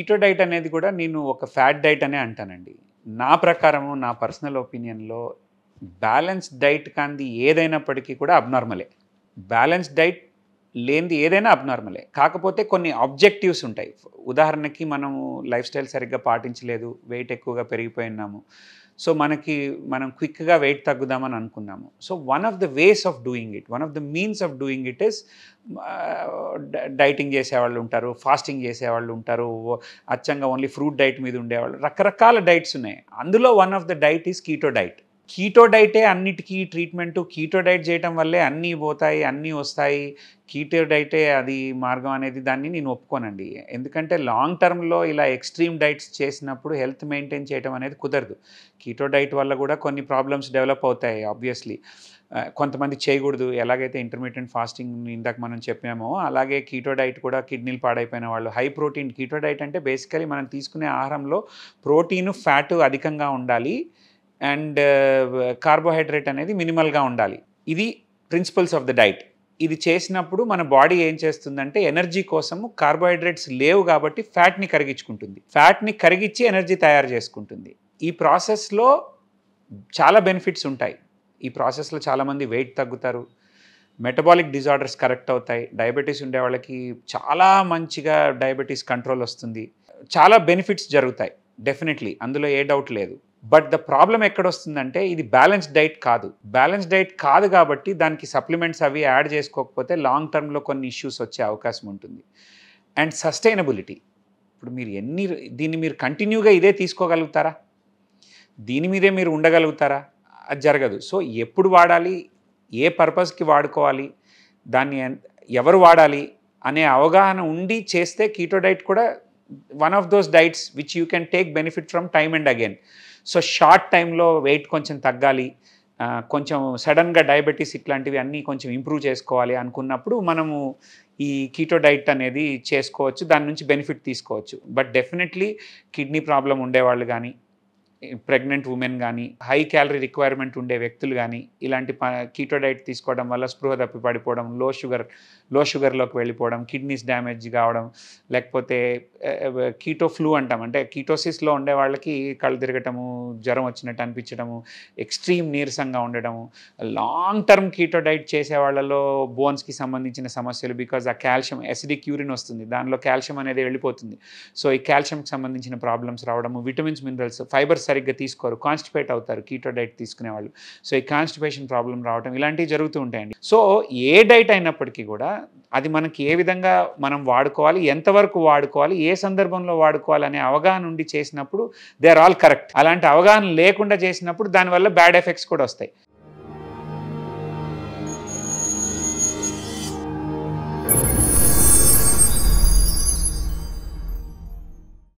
Keto diet అనేది కూడా నేను ఒక ఫ్యాట్ డైట్ అనే అంటానండి. నా ప్రకారము, నా పర్సనల్ ఒపీనియన్‌లో బ్యాలెన్స్డ్ డైట్ కానిది ఏదైనప్పటికీ కూడా అబ్నార్మలే. బ్యాలెన్స్డ్ డైట్ లేనిది ఏదైనా అబ్నార్మలే. కాకపోతే కొన్ని ఆబ్జెక్టివ్స్ ఉంటాయి. ఉదాహరణకి మనము లైఫ్ స్టైల్ సరిగ్గా పాటించలేదు, వెయిట్ ఎక్కువగా పెరిగిపోయున్నాము. సో, మనం క్విక్‌గా వెయిట్ తగ్గుదామని అనుకున్నాము. So, one of the ways of doing it, one of the means of doing it is dieting చేసేవాళ్ళు ఉంటారు, ఫాస్టింగ్ చేసేవాళ్ళు ఉంటారు, అచ్చంగా ఓన్లీ ఫ్రూట్ డైట్ మీద ఉండేవాళ్ళు. రకరకాల డైట్స్ ఉన్నాయి. అందులో one of the diet is keto diet. Keto డైటే అన్నిటికీ ట్రీట్మెంటు. కీటో డైట్ చేయటం వల్లే అన్నీ పోతాయి, అన్నీ వస్తాయి. కీటో డైటే అది మార్గం అనేది దాన్ని నేను ఒప్పుకోనండి. ఎందుకంటే లాంగ్ టర్మ్‌లో ఇలా ఎక్స్‌ట్రీమ్ డైట్స్ చేసినప్పుడు హెల్త్ మెయింటైన్ చేయటం అనేది కుదరదు. కీటో డైట్ వల్ల కూడా కొన్ని ప్రాబ్లమ్స్ డెవలప్ అవుతాయి ఆబ్వియస్లీ. కొంతమంది చేయకూడదు. ఎలాగైతే ఇంటర్మిటెంట్ ఫాస్టింగ్ ఇందాక మనం చెప్పామో, అలాగే కీటో డైట్ కూడా కిడ్నీలు పాడైపోయిన వాళ్ళు, హై ప్రోటీన్ కీటో డైట్ అంటే బేసికలీ మనం తీసుకునే ఆహారంలో ప్రోటీను, ఫ్యాటు అధికంగా ఉండాలి. అండ్ కార్బోహైడ్రేట్ అనేది మినిమల్‌గా ఉండాలి. ఇది ప్రిన్సిపల్స్ ఆఫ్ ద డైట్. ఇది చేసినప్పుడు మన బాడీ ఏం చేస్తుందంటే ఎనర్జీ కోసము కార్బోహైడ్రేట్స్ లేవు కాబట్టి ఫ్యాట్‌ని కరిగించుకుంటుంది. ఫ్యాట్‌ని కరిగించి ఎనర్జీ తయారు చేసుకుంటుంది. ఈ ప్రాసెస్‌లో చాలా బెనిఫిట్స్ ఉంటాయి. ఈ ప్రాసెస్‌లో చాలామంది వెయిట్ తగ్గుతారు. మెటబాలిక్ డిజార్డర్స్ కరెక్ట్ అవుతాయి. డయాబెటిస్ ఉండే వాళ్ళకి చాలా మంచిగా డయాబెటిస్ కంట్రోల్ వస్తుంది. చాలా బెనిఫిట్స్ జరుగుతాయి డెఫినెట్‌లీ. అందులో ఏ డౌట్ లేదు. బట్ ద ప్రాబ్లమ్ ఎక్కడొస్తుందంటే ఇది బ్యాలెన్స్డ్ డైట్ కాదు. బ్యాలెన్స్డ్ డైట్ కాదు కాబట్టి దానికి సప్లిమెంట్స్ అవి యాడ్ చేసుకోకపోతే లాంగ్ టర్మ్‌లో కొన్ని ఇష్యూస్ వచ్చే అవకాశం ఉంటుంది. And sustainability. ఇప్పుడు దీన్ని మీరు కంటిన్యూగా ఇదే తీసుకోగలుగుతారా? దీని మీదే మీరు ఉండగలుగుతారా? అది జరగదు. సో, ఎప్పుడు వాడాలి? ఏ పర్పస్‌కి వాడుకోవాలి? దాన్ని ఎవరు వాడాలి? అనే అవగాహన ఉండి చేస్తే కీటో డైట్ కూడా one of those diets which you can take benefit from time and again. So, short టైంలో వెయిట్ కొంచెం తగ్గాలి, కొంచెం సడన్‌గా డయాబెటిస్ ఇట్లాంటివి అన్నీ కొంచెం ఇంప్రూవ్ చేసుకోవాలి అనుకున్నప్పుడు మనము ఈ కీటో డైట్ అనేది చేసుకోవచ్చు. దాని నుంచి బెనిఫిట్ తీసుకోవచ్చు. బట్ డెఫినెట్‌లీ కిడ్నీ ప్రాబ్లమ్ ఉండేవాళ్ళు గానీ, ప్రెగ్నెంట్ ఉమెన్ కానీ, హై క్యాలరీ రిక్వైర్మెంట్ ఉండే వ్యక్తులు కానీ, ఇలాంటి కీటో డైట్ తీసుకోవడం వల్ల స్పృహ తప్పి పడిపోవడం, లో షుగర్‌లోకి వెళ్ళిపోవడం, కిడ్నీస్ డ్యామేజ్ కావడం, లేకపోతే కీటో ఫ్లూ అంటాం. అంటే కీటోసిస్‌లో ఉండే వాళ్ళకి కళ్ళు తిరగటము, జ్వరం వచ్చినట్టు అనిపించడము, ఎక్స్‌ట్రీమ్ నీరసంగా ఉండడము, లాంగ్ టర్మ్ కీటో డైట్ చేసే వాళ్ళలో బోన్స్‌కి సంబంధించిన సమస్యలు, బికాజ్ ఆ కాల్షియం అసిడిక్ యూరిన్ వస్తుంది. దానిలో కాల్షియం అనేది వెళ్ళిపోతుంది. సో, ఈ కాల్షియంకి సంబంధించిన ప్రాబ్లమ్స్ రావడము, విటమిన్స్, మినరల్స్, ఫైబర్స్ సరిగ్గా తీసుకోరు, కాన్స్టిపేట్ అవుతారు కీటో డైట్ తీసుకునేవాళ్ళు. సో, ఈ కాన్స్టిపేషన్ ప్రాబ్లం రావడం ఇలాంటివి జరుగుతూ ఉంటాయండి. సో, ఏ డైట్ అయినప్పటికీ కూడా అది మనకి ఏ విధంగా మనం వాడుకోవాలి, ఎంతవరకు వాడుకోవాలి, ఏ సందర్భంలో వాడుకోవాలి అనే అవగాహన ఉండి చేసినప్పుడు దే ఆర్ ఆల్ కరెక్ట్. అలాంటి అవగాహన లేకుండా చేసినప్పుడు దానివల్ల బ్యాడ్ ఎఫెక్ట్స్ కూడా వస్తాయి.